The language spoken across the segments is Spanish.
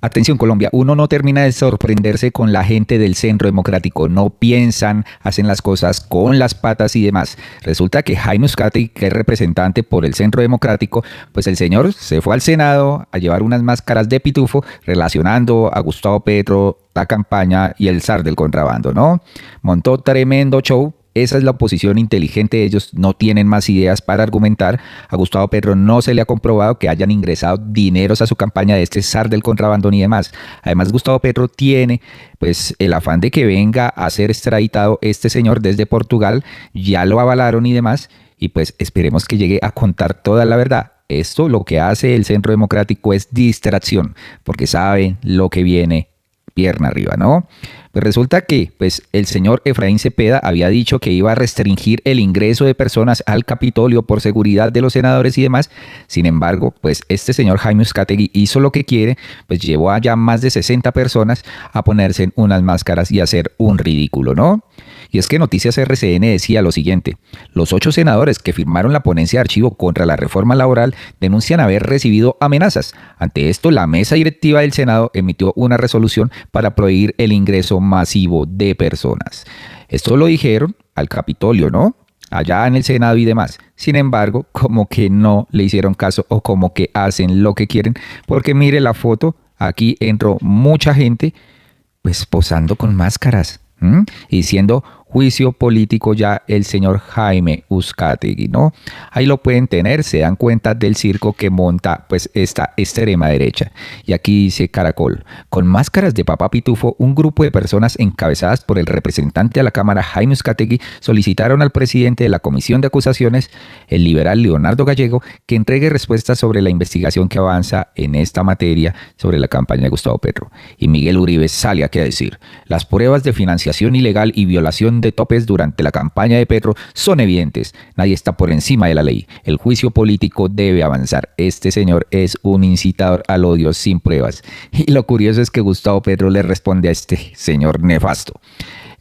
Atención Colombia, uno no termina de sorprenderse con la gente del Centro Democrático, no piensan, hacen las cosas con las patas y demás. Resulta que Jaime Uzcategui, que es representante por el Centro Democrático, pues el señor se fue al Senado a llevar unas máscaras de pitufo relacionando a Gustavo Petro, la campaña y el zar del contrabando, ¿no? Montó tremendo show. Esa es la oposición inteligente, ellos no tienen más ideas para argumentar. A Gustavo Petro no se le ha comprobado que hayan ingresado dineros a su campaña de este zar del contrabando ni demás. Además, Gustavo Petro tiene pues el afán de que venga a ser extraditado este señor desde Portugal, ya lo avalaron y demás, y pues esperemos que llegue a contar toda la verdad. Esto lo que hace el Centro Democrático es distracción, porque saben lo que viene pierna arriba, ¿no? Pues resulta que pues, el señor Efraín Cepeda había dicho que iba a restringir el ingreso de personas al Capitolio por seguridad de los senadores y demás. Sin embargo, pues este señor Jaime Uzcategui hizo lo que quiere, pues llevó allá más de 60 personas a ponerse en unas máscaras y hacer un ridículo, ¿no? Y es que Noticias RCN decía lo siguiente: los 8 senadores que firmaron la ponencia de archivo contra la reforma laboral denuncian haber recibido amenazas. Ante esto, la mesa directiva del Senado emitió una resolución para prohibir el ingreso masivo de personas. Esto lo dijeron al Capitolio, ¿no? Allá en el Senado y demás. Sin embargo, como que no le hicieron caso o como que hacen lo que quieren, porque mire la foto, aquí entró mucha gente pues posando con máscaras y siendo juicio político ya el señor Jaime Uzcategui, ¿no? Ahí lo pueden tener, se dan cuenta del circo que monta pues esta extrema derecha. Y aquí dice Caracol: con máscaras de papá pitufo, un grupo de personas encabezadas por el representante de la Cámara Jaime Uzcategui solicitaron al presidente de la Comisión de Acusaciones, el liberal Leonardo Gallego, que entregue respuestas sobre la investigación que avanza en esta materia sobre la campaña de Gustavo Petro. Y Miguel Uribe sale aquí a decir: las pruebas de financiación ilegal y violación de topes durante la campaña de Petro son evidentes. Nadie está por encima de la ley. El juicio político debe avanzar. Este señor es un incitador al odio sin pruebas. Y lo curioso es que Gustavo Petro le responde a este señor nefasto: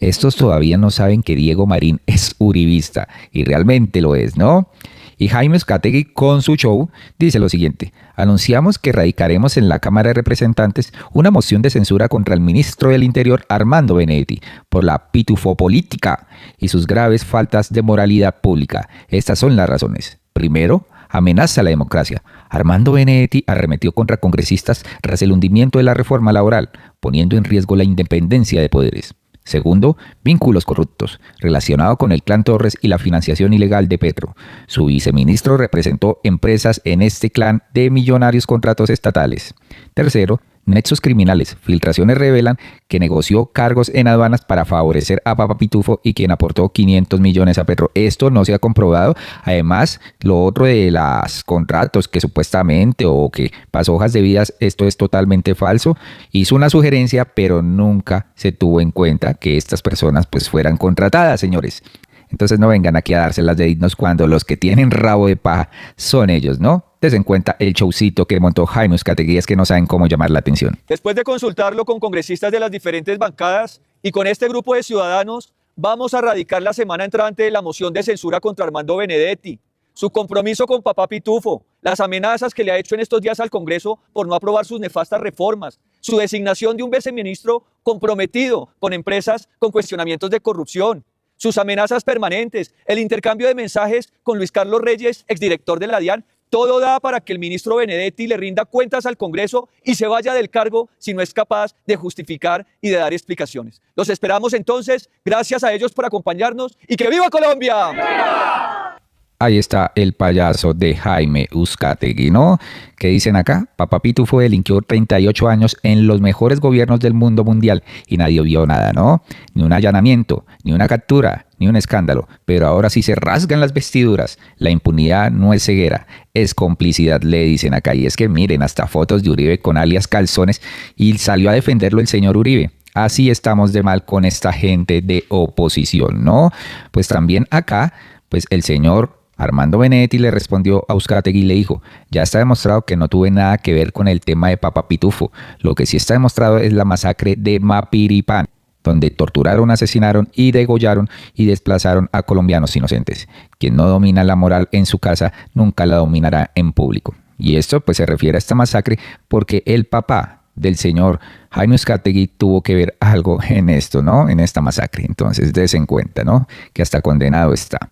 estos todavía no saben que Diego Marín es uribista, y realmente lo es, ¿no? Y Jaime Uzcategui, con su show, dice lo siguiente: anunciamos que radicaremos en la Cámara de Representantes una moción de censura contra el ministro del Interior, Armando Benedetti, por la pitufopolítica y sus graves faltas de moralidad pública. Estas son las razones. Primero, amenaza a la democracia. Armando Benedetti arremetió contra congresistas tras el hundimiento de la reforma laboral, poniendo en riesgo la independencia de poderes. Segundo, vínculos corruptos, relacionado con el clan Torres y la financiación ilegal de Petro. Su viceministro representó empresas en este clan de millonarios contratos estatales. Tercero, nexos criminales. Filtraciones revelan que negoció cargos en aduanas para favorecer a Papa Pitufo y quien aportó 500 millones a Petro. Esto no se ha comprobado. Además, lo otro de los contratos que supuestamente o que pasó hojas de vidas, esto es totalmente falso. Hizo una sugerencia, pero nunca se tuvo en cuenta que estas personas pues fueran contratadas, señores. Entonces no vengan aquí a dárselas de dignos cuando los que tienen rabo de paja son ellos, ¿no? Des en cuenta el showcito que montó Jaime Uzcategui, es que no saben cómo llamar la atención. Después de consultarlo con congresistas de las diferentes bancadas y con este grupo de ciudadanos, vamos a radicar la semana entrante la moción de censura contra Armando Benedetti, su compromiso con papá Pitufo, las amenazas que le ha hecho en estos días al Congreso por no aprobar sus nefastas reformas, su designación de un viceministro comprometido con empresas con cuestionamientos de corrupción, sus amenazas permanentes, el intercambio de mensajes con Luis Carlos Reyes, exdirector de la DIAN. Todo da para que el ministro Benedetti le rinda cuentas al Congreso y se vaya del cargo si no es capaz de justificar y de dar explicaciones. Los esperamos entonces, gracias a ellos por acompañarnos y ¡que viva Colombia! ¡Viva! Ahí está el payaso de Jaime Uzcategui, ¿no? ¿Qué dicen acá? Papá Pitufo delinquió 38 años en los mejores gobiernos del mundo mundial y nadie vio nada, ¿no? Ni un allanamiento, ni una captura, ni un escándalo. Pero ahora sí se rasgan las vestiduras. La impunidad no es ceguera, es complicidad, le dicen acá. Y es que miren, hasta fotos de Uribe con alias Calzones y salió a defenderlo el señor Uribe. Así estamos de mal con esta gente de oposición, ¿no? Pues también acá, pues el señor Armando Benedetti le respondió a Uzcategui y le dijo: ya está demostrado que no tuve nada que ver con el tema de Papa Pitufo. Lo que sí está demostrado es la masacre de Mapiripán, donde torturaron, asesinaron y degollaron y desplazaron a colombianos inocentes. Quien no domina la moral en su casa nunca la dominará en público. Y esto pues se refiere a esta masacre porque el papá del señor Jaime Uzcategui tuvo que ver algo en esto, ¿no? En esta masacre. Entonces, des en cuenta, ¿no? Que hasta condenado está.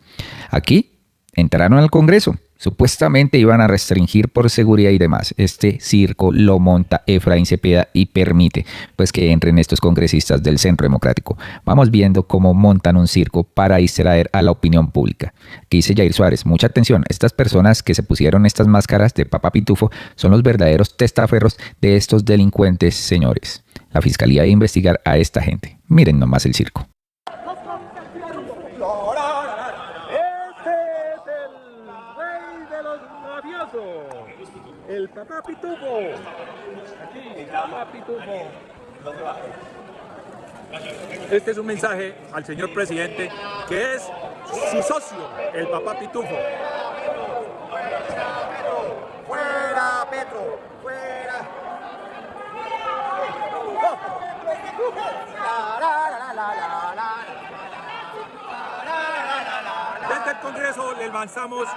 Aquí entraron al Congreso. Supuestamente iban a restringir por seguridad y demás. Este circo lo monta Efraín Cepeda y permite pues que entren estos congresistas del Centro Democrático. Vamos viendo cómo montan un circo para distraer a la opinión pública. Aquí dice Jair Suárez, mucha atención, estas personas que se pusieron estas máscaras de Papá Pitufo son los verdaderos testaferros de estos delincuentes, señores. La fiscalía debe investigar a esta gente. Miren nomás el circo. El Papá Pitufo. Aquí, Papá Pitufo. Este es un mensaje al señor presidente, que es su socio, el Papá Pitufo. ¡Fuera, Petro! ¡Fuera! Desde el Congreso le lanzamos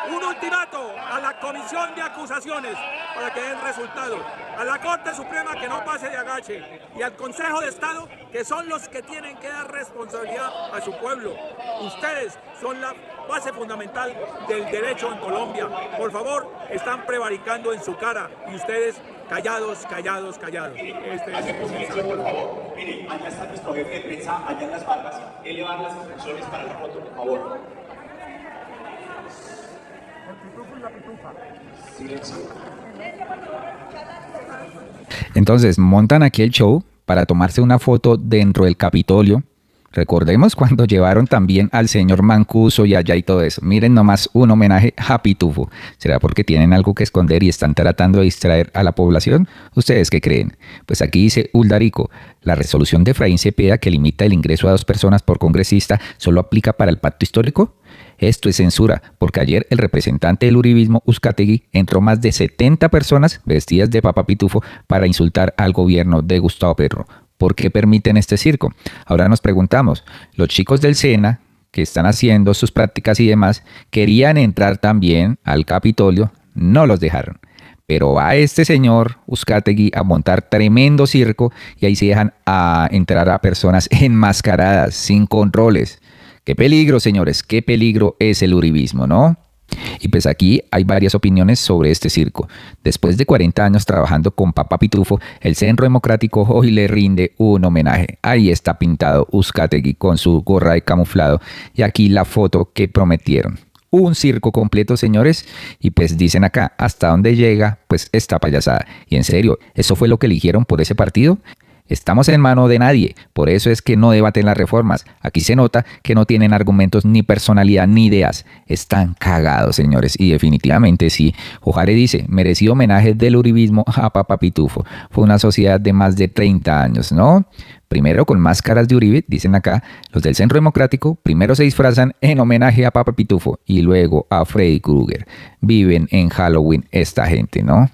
un ultimato a la Comisión de Acusaciones para que den resultado, a la Corte Suprema que no pase de agache y al Consejo de Estado, que son los que tienen que dar responsabilidad a su pueblo. Ustedes son la base fundamental del derecho en Colombia. Por favor, están prevaricando en su cara y ustedes callados, callados, callados. Este es el mensaje. Mire, allá está nuestro jefe de prensa, allá en las barras. Elevar las instrucciones para la foto, por favor. Entonces montan aquí el show para tomarse una foto dentro del Capitolio. Recordemos cuando llevaron también al señor Mancuso y allá y todo eso. Miren nomás un homenaje a Pitufo. ¿Será porque tienen algo que esconder y están tratando de distraer a la población? ¿Ustedes qué creen? Pues aquí dice Uldarico, la resolución de Efraín Cepeda que limita el ingreso a 2 personas por congresista solo aplica para el pacto histórico. Esto es censura, porque ayer el representante del uribismo, Uzcategui, entró más de 70 personas vestidas de Papá Pitufo para insultar al gobierno de Gustavo Petro. ¿Por qué permiten este circo? Ahora nos preguntamos, los chicos del SENA, que están haciendo sus prácticas y demás, querían entrar también al Capitolio, no los dejaron. Pero va este señor Uzcategui a montar tremendo circo y ahí se dejan a entrar a personas enmascaradas, sin controles. Qué peligro, señores, qué peligro es el uribismo, ¿no? Y pues aquí hay varias opiniones sobre este circo. Después de 40 años trabajando con Papá Pitufo, el Centro Democrático hoy le rinde un homenaje. Ahí está pintado Uzcategui con su gorra de camuflado y aquí la foto que prometieron. Un circo completo, señores, y pues dicen acá, ¿hasta dónde llega? Pues esta payasada. Y en serio, ¿eso fue lo que eligieron por ese partido? Estamos en mano de nadie, por eso es que no debaten las reformas. Aquí se nota que no tienen argumentos, ni personalidad, ni ideas. Están cagados, señores, y definitivamente sí. Ojare dice, merecido homenaje del uribismo a Papá Pitufo. Fue una sociedad de más de 30 años, ¿no? Primero con máscaras de Uribe, dicen acá, los del Centro Democrático primero se disfrazan en homenaje a Papá Pitufo y luego a Freddy Krueger. Viven en Halloween esta gente, ¿no?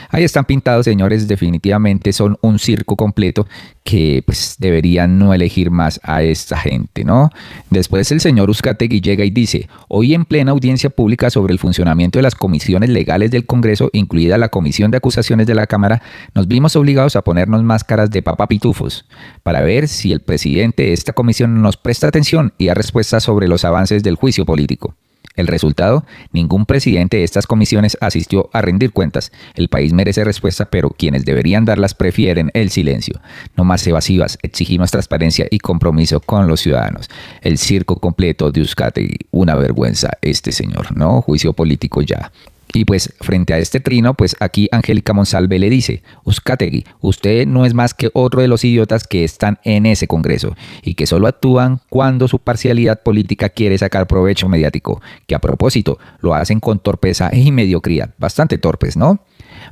Ahí están pintados, señores, definitivamente son un circo completo que pues deberían no elegir más a esta gente, ¿no? Después el señor Uzcategui llega y dice, hoy en plena audiencia pública sobre el funcionamiento de las comisiones legales del Congreso, incluida la Comisión de Acusaciones de la Cámara, nos vimos obligados a ponernos máscaras de Papá Pitufos para ver si el presidente de esta comisión nos presta atención y da respuestas sobre los avances del juicio político. El resultado, ningún presidente de estas comisiones asistió a rendir cuentas. El país merece respuesta, pero quienes deberían darlas prefieren el silencio. No más evasivas, exigimos transparencia y compromiso con los ciudadanos. El circo completo de Uzcategui, una vergüenza este señor, ¿no? Juicio político ya. Y pues frente a este trino, pues aquí Angélica Monsalve le dice, Uzcategui, usted no es más que otro de los idiotas que están en ese Congreso y que solo actúan cuando su parcialidad política quiere sacar provecho mediático, que a propósito lo hacen con torpeza y mediocridad, bastante torpes, ¿no?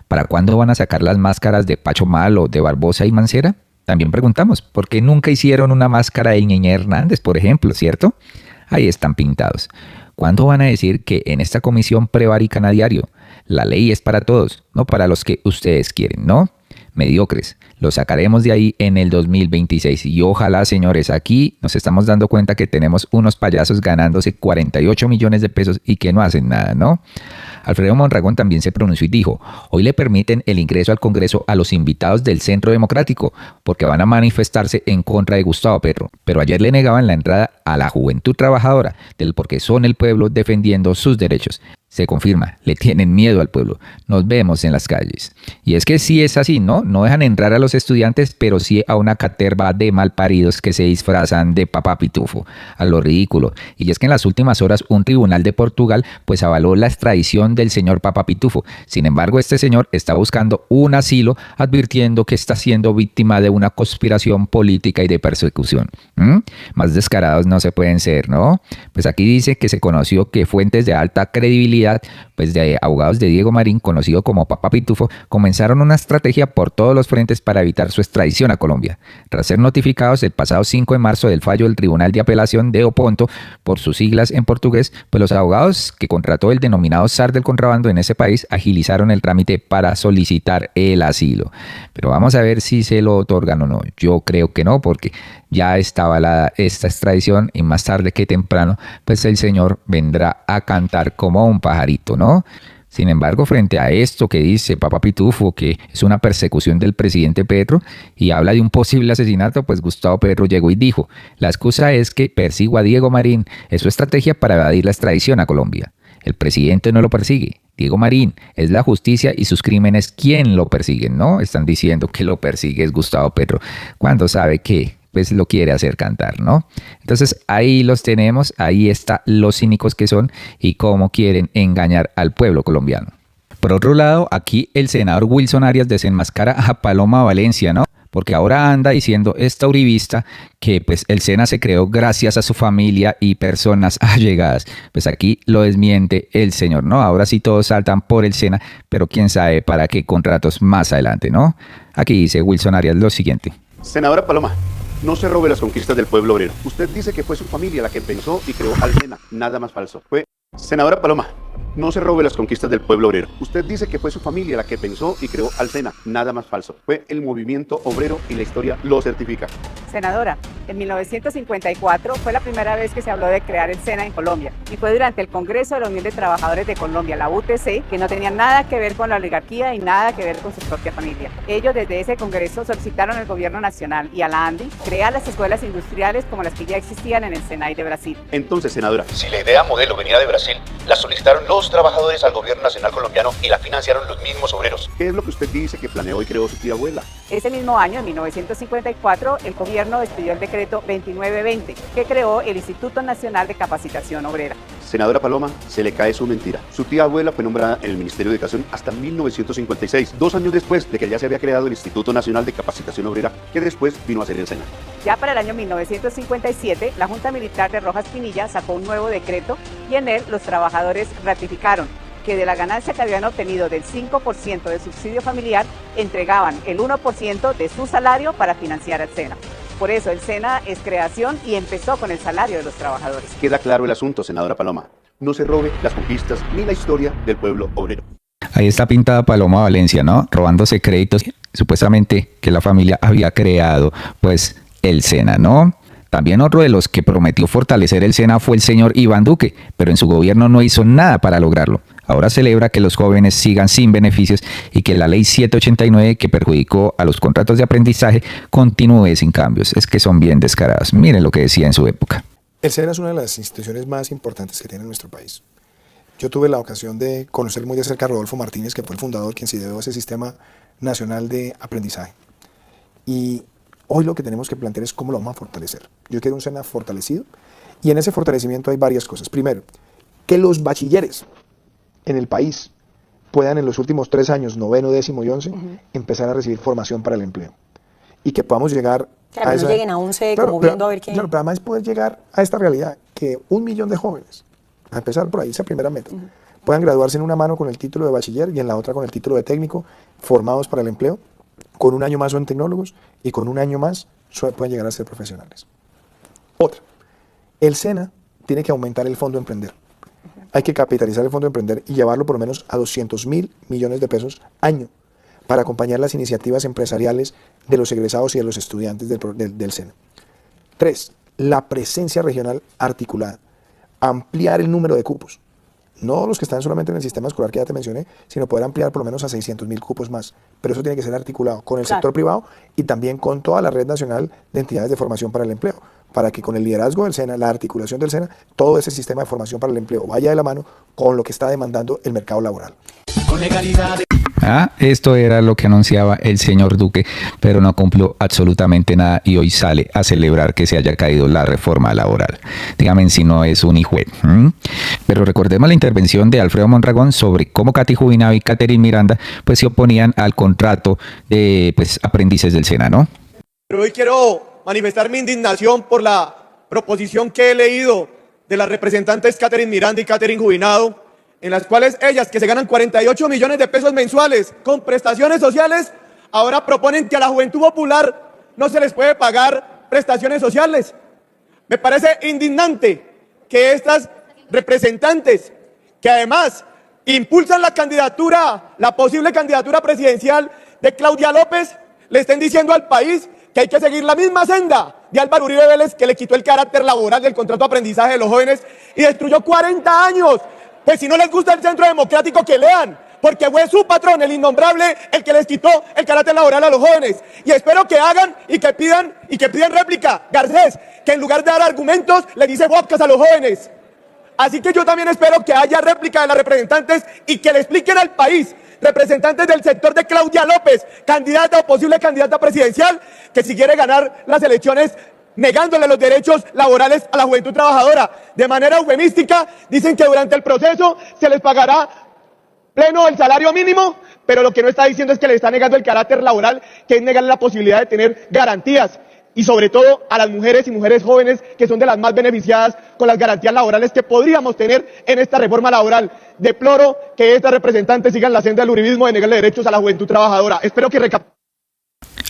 ¿Para cuándo van a sacar las máscaras de Pacho Malo, de Barbosa y Mancera? También preguntamos, ¿por qué nunca hicieron una máscara de Ñeñe Hernández, por ejemplo, cierto? Ahí están pintados. ¿Cuándo van a decir que en esta comisión prevarican a diario? La ley es para todos, no para los que ustedes quieren, ¿no? mediocres. Los sacaremos de ahí en el 2026 y ojalá, señores, aquí nos estamos dando cuenta que tenemos unos payasos ganándose 48 millones de pesos y que no hacen nada, ¿no? Alfredo Mondragón también se pronunció y dijo, hoy le permiten el ingreso al Congreso a los invitados del Centro Democrático porque van a manifestarse en contra de Gustavo Petro, pero ayer le negaban la entrada a la juventud trabajadora del porque son el pueblo defendiendo sus derechos. Se confirma, le tienen miedo al pueblo. Nos vemos en las calles. Y es que sí es así, ¿no? No dejan entrar a los estudiantes, pero sí a una caterva de malparidos que se disfrazan de papá pitufo, a lo ridículo. Y es que en las últimas horas un tribunal de Portugal pues avaló la extradición del señor papá pitufo. Sin embargo, este señor está buscando un asilo, advirtiendo que está siendo víctima de una conspiración política y de persecución. Más descarados no se pueden ser, ¿no? Pues aquí dice que se conoció que fuentes de alta credibilidad pues de abogados de Diego Marín, conocido como Papá Pitufo, comenzaron una estrategia por todos los frentes para evitar su extradición a Colombia. Tras ser notificados el pasado 5 de marzo del fallo del Tribunal de Apelación de Oponto, por sus siglas en portugués, pues los abogados que contrató el denominado zar del contrabando en ese país agilizaron el trámite para solicitar el asilo. Pero vamos a ver si se lo otorgan o no. Yo creo que no, porque ya está avalada esta extradición y más tarde que temprano, pues el señor vendrá a cantar como un pajarito, ¿no? Sin embargo, frente a esto que dice Papá Pitufo, que es una persecución del presidente Petro y habla de un posible asesinato, pues Gustavo Petro llegó y dijo, la excusa es que persigo a Diego Marín, es su estrategia para evadir la extradición a Colombia. El presidente no lo persigue. Diego Marín es la justicia y sus crímenes quien lo persiguen, ¿no? Están diciendo que lo persigue es Gustavo Petro, cuando sabe que pues lo quiere hacer cantar, ¿no? Entonces ahí los tenemos, ahí está los cínicos que son y cómo quieren engañar al pueblo colombiano. Por otro lado, aquí el senador Wilson Arias desenmascara a Paloma Valencia, ¿no? Porque ahora anda diciendo esta uribista que pues el SENA se creó gracias a su familia y personas allegadas. Pues aquí lo desmiente el señor, ¿no? Ahora sí todos saltan por el SENA, pero quién sabe para qué contratos más adelante, ¿no? Aquí dice Wilson Arias lo siguiente. Senadora Paloma, no se robe las conquistas del pueblo obrero. Usted dice que fue su familia la que pensó y creó al SENA. Nada más falso. Senadora Paloma, no se robe las conquistas del pueblo obrero. Usted dice que fue su familia la que pensó y creó al SENA. Nada más falso. Fue el movimiento obrero y la historia lo certifica. Senadora, en 1954 fue la primera vez que se habló de crear el SENA en Colombia y fue durante el Congreso de la Unión de Trabajadores de Colombia, la UTC, que no tenía nada que ver con la oligarquía y nada que ver con su propia familia. Ellos desde ese Congreso solicitaron al Gobierno Nacional y a la ANDI crear las escuelas industriales como las que ya existían en el SENAI de Brasil. Entonces, senadora, Si la idea modelo venía de Brasil, la solicitaron los trabajadores al gobierno nacional colombiano y la financiaron los mismos obreros. ¿qué es lo que usted dice que planeó y creó su tía abuela? Ese mismo año, en 1954, el gobierno expidió el decreto 2920, que creó el Instituto Nacional de Capacitación Obrera. Senadora Paloma, se le cae su mentira. Su tía abuela fue nombrada en el Ministerio de Educación hasta 1956, 2 años después de que ya se había creado el Instituto Nacional de Capacitación Obrera, que después vino a ser el SENA. Ya para el año 1957, la Junta Militar de Rojas Pinilla sacó un nuevo decreto y en él los trabajadores ratificaron que de la ganancia que habían obtenido del 5% de subsidio familiar, entregaban el 1% de su salario para financiar al SENA. Por eso el SENA es creación y empezó con el salario de los trabajadores. Queda claro el asunto, senadora Paloma. No se robe las conquistas ni la historia del pueblo obrero. Ahí está pintada Paloma Valencia, ¿no? Robándose créditos, supuestamente que la familia había creado, pues, el SENA, ¿no? También otro de los que prometió fortalecer el SENA fue el señor Iván Duque, pero en su gobierno no hizo nada para lograrlo. Ahora celebra que los jóvenes sigan sin beneficios y que la ley 789 que perjudicó a los contratos de aprendizaje continúe sin cambios. Es que son bien descarados. Miren lo que decía en su época. El SENA es una de las instituciones más importantes que tiene nuestro país. Yo tuve la ocasión de conocer muy de cerca a Rodolfo Martínez, que fue el fundador, quien se ideó ese sistema nacional de aprendizaje. Y hoy lo que tenemos que plantear es cómo lo vamos a fortalecer. Yo quiero un SENA fortalecido y en ese fortalecimiento hay varias cosas. Primero, que los bachilleres en el país puedan en los últimos 3 años, 9º, 10º y 11, empezar a recibir formación para el empleo. Y que podamos llegar claro, a esa... no lleguen a 11 como viendo a ver qué... Claro, pero además poder llegar a esta realidad, que 1 millón de jóvenes, a empezar por ahí, esa primera meta, puedan graduarse en una mano con el título de bachiller y en la otra con el título de técnico, formados para el empleo, con 1 año más son tecnólogos y con 1 año más pueden llegar a ser profesionales. Otra, el SENA tiene que aumentar el Fondo Emprender. Hay que capitalizar el Fondo Emprender y llevarlo por lo menos a 200.000 millones de pesos año para acompañar las iniciativas empresariales de los egresados y de los estudiantes del SENA. 3. La presencia regional articulada. Ampliar el número de cupos. No los que están solamente en el sistema escolar que ya te mencioné, sino poder ampliar por lo menos a 600.000 cupos más. Pero eso tiene que ser articulado con el sector privado y también con toda la red nacional de entidades de formación para el empleo, para que con el liderazgo del SENA, la articulación del SENA, todo ese sistema de formación para el empleo vaya de la mano con lo que está demandando el mercado laboral. Con legalidad. Esto era lo que anunciaba el señor Duque, pero no cumplió absolutamente nada y hoy sale a celebrar que se haya caído la reforma laboral. Dígame si no es un hijué. Pero recordemos la intervención de Alfredo Mondragón sobre cómo Katy Jubinao y Catherine Miranda pues se oponían al contrato de aprendices del SENA, ¿no? Pero hoy quiero manifestar mi indignación por la proposición que he leído de las representantes Catherine Miranda y Catherine Jubinao, en las cuales ellas, que se ganan 48 millones de pesos mensuales con prestaciones sociales, ahora proponen que a la juventud popular no se les puede pagar prestaciones sociales. Me parece indignante que estas representantes, que además impulsan la candidatura, la posible candidatura presidencial de Claudia López, le estén diciendo al país que hay que seguir la misma senda de Álvaro Uribe Vélez, que le quitó el carácter laboral del contrato de aprendizaje de los jóvenes y destruyó 40 años. Pues si no les gusta el Centro Democrático, que lean, porque fue su patrón, el innombrable, el que les quitó el carácter laboral a los jóvenes. Y espero que hagan y que pidan réplica. Garcés, que en lugar de dar argumentos, le dice vodkas a los jóvenes. Así que yo también espero que haya réplica de las representantes y que le expliquen al país, representantes del sector de Claudia López, candidata o posible candidata presidencial, que si quiere ganar las elecciones negándole los derechos laborales a la juventud trabajadora. De manera eufemística, dicen que durante el proceso se les pagará pleno el salario mínimo, pero lo que no está diciendo es que le está negando el carácter laboral, que es negarle la posibilidad de tener garantías, y sobre todo a las mujeres y mujeres jóvenes, que son de las más beneficiadas con las garantías laborales que podríamos tener en esta reforma laboral. Deploro que estas representantes sigan la senda del uribismo de negarle derechos a la juventud trabajadora. Espero que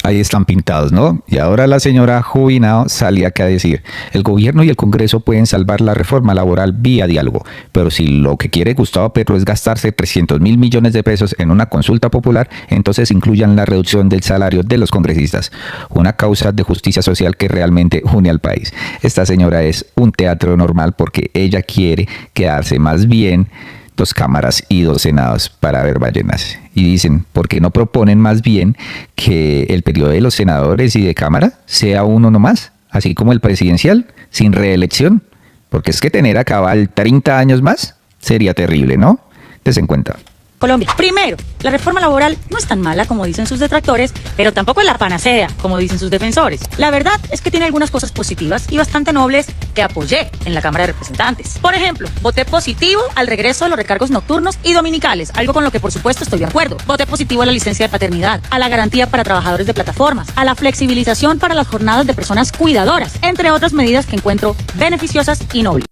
Ahí están pintados, ¿no? Y ahora la señora Jubinao salía acá a decir, el gobierno y el Congreso pueden salvar la reforma laboral vía diálogo, pero si lo que quiere Gustavo Petro es gastarse 300.000 millones de pesos en una consulta popular, entonces incluyan la reducción del salario de los congresistas, una causa de justicia social que realmente une al país. Esta señora es un teatro normal porque ella quiere quedarse más bien 2 cámaras y 2 senados para ver ballenas. Y dicen, ¿por qué no proponen más bien que el periodo de los senadores y de cámara sea uno nomás? Así como el presidencial, sin reelección. Porque es que tener a cabal 30 años más sería terrible, ¿no? Des en cuenta. Colombia. Primero, la reforma laboral no es tan mala como dicen sus detractores, pero tampoco es la panacea, como dicen sus defensores. La verdad es que tiene algunas cosas positivas y bastante nobles que apoyé en la Cámara de Representantes. Por ejemplo, voté positivo al regreso de los recargos nocturnos y dominicales, algo con lo que por supuesto estoy de acuerdo. Voté positivo a la licencia de paternidad, a la garantía para trabajadores de plataformas, a la flexibilización para las jornadas de personas cuidadoras, entre otras medidas que encuentro beneficiosas y nobles.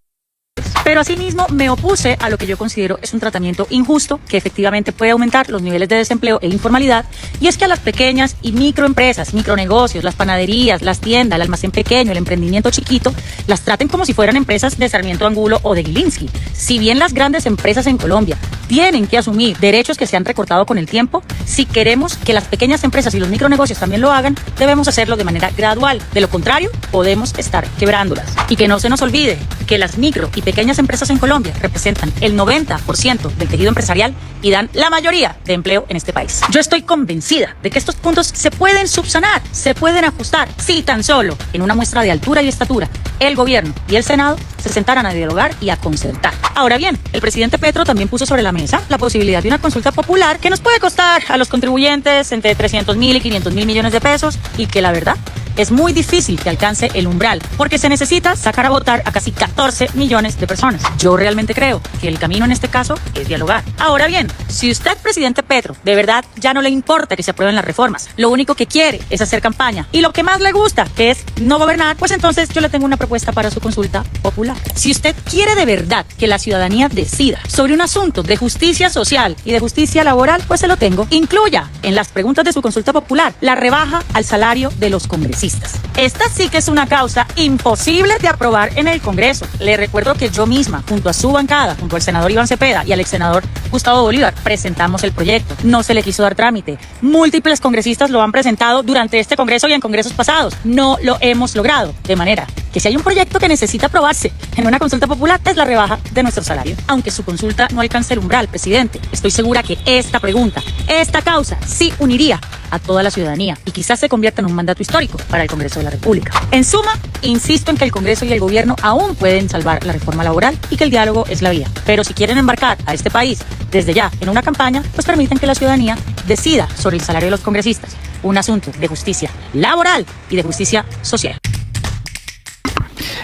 Pero asimismo me opuse a lo que yo considero es un tratamiento injusto que efectivamente puede aumentar los niveles de desempleo e informalidad, y es que a las pequeñas y microempresas, micronegocios, las panaderías, las tiendas, el almacén pequeño, el emprendimiento chiquito, las traten como si fueran empresas de Sarmiento Angulo o de Gilinski. Si bien las grandes empresas en Colombia tienen que asumir derechos que se han recortado con el tiempo, si queremos que las pequeñas empresas y los micronegocios también lo hagan, debemos hacerlo de manera gradual. De lo contrario, podemos estar quebrándolas. Y que no se nos olvide que las micro y pequeñas empresas en Colombia representan el 90% del tejido empresarial y dan la mayoría de empleo en este país. Yo estoy convencida de que estos puntos se pueden subsanar, se pueden ajustar, si tan solo en una muestra de altura y estatura el gobierno y el Senado se sentaran a dialogar y a concertar. Ahora bien, el presidente Petro también puso sobre la mesa la posibilidad de una consulta popular que nos puede costar a los contribuyentes entre 300.000 y 500.000 millones de pesos, y que la verdad es muy difícil que alcance el umbral, porque se necesita sacar a votar a casi 14 millones de personas. Yo realmente creo que el camino en este caso es dialogar. Ahora bien, si usted, presidente Petro, de verdad ya no le importa que se aprueben las reformas, lo único que quiere es hacer campaña, y lo que más le gusta, que es no gobernar, pues entonces yo le tengo una propuesta para su consulta popular. Si usted quiere de verdad que la ciudadanía decida sobre un asunto de justicia social y de justicia laboral, pues se lo tengo. Incluya en las preguntas de su consulta popular la rebaja al salario de los congresistas. congresistas. Esta sí que es una causa imposible de aprobar en el Congreso. Le recuerdo que yo misma, junto a su bancada, junto al senador Iván Cepeda y al ex senador Gustavo Bolívar, presentamos el proyecto. No se le quiso dar trámite. Múltiples congresistas lo han presentado durante este Congreso y en congresos pasados. No lo hemos logrado. De manera que si hay un proyecto que necesita aprobarse en una consulta popular, es la rebaja de nuestro salario. Aunque su consulta no alcance el umbral, presidente, estoy segura que esta pregunta, esta causa, sí uniría a toda la ciudadanía y quizás se convierta en un mandato histórico para el Congreso de la República. En suma, insisto en que el Congreso y el gobierno aún pueden salvar la reforma laboral y que el diálogo es la vía. Pero si quieren embarcar a este país desde ya en una campaña, pues permiten que la ciudadanía decida sobre el salario de los congresistas. Un asunto de justicia laboral y de justicia social.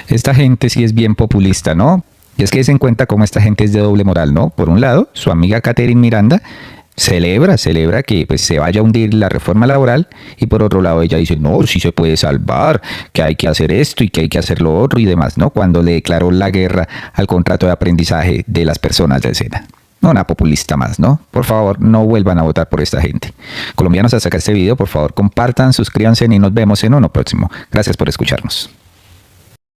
Esta gente sí es bien populista, ¿no? Y es que se en cuenta cómo esta gente es de doble moral, ¿no? Por un lado, su amiga Catherine Miranda celebra que pues, se vaya a hundir la reforma laboral, y por otro lado ella dice, no, sí se puede salvar, que hay que hacer esto y que hay que hacer lo otro y demás, ¿no? Cuando le declaró la guerra al contrato de aprendizaje de las personas del SENA. No, una populista más, ¿no? Por favor, no vuelvan a votar por esta gente. Colombianos, hasta acá este video, por favor, compartan, suscríbanse y nos vemos en uno próximo. Gracias por escucharnos.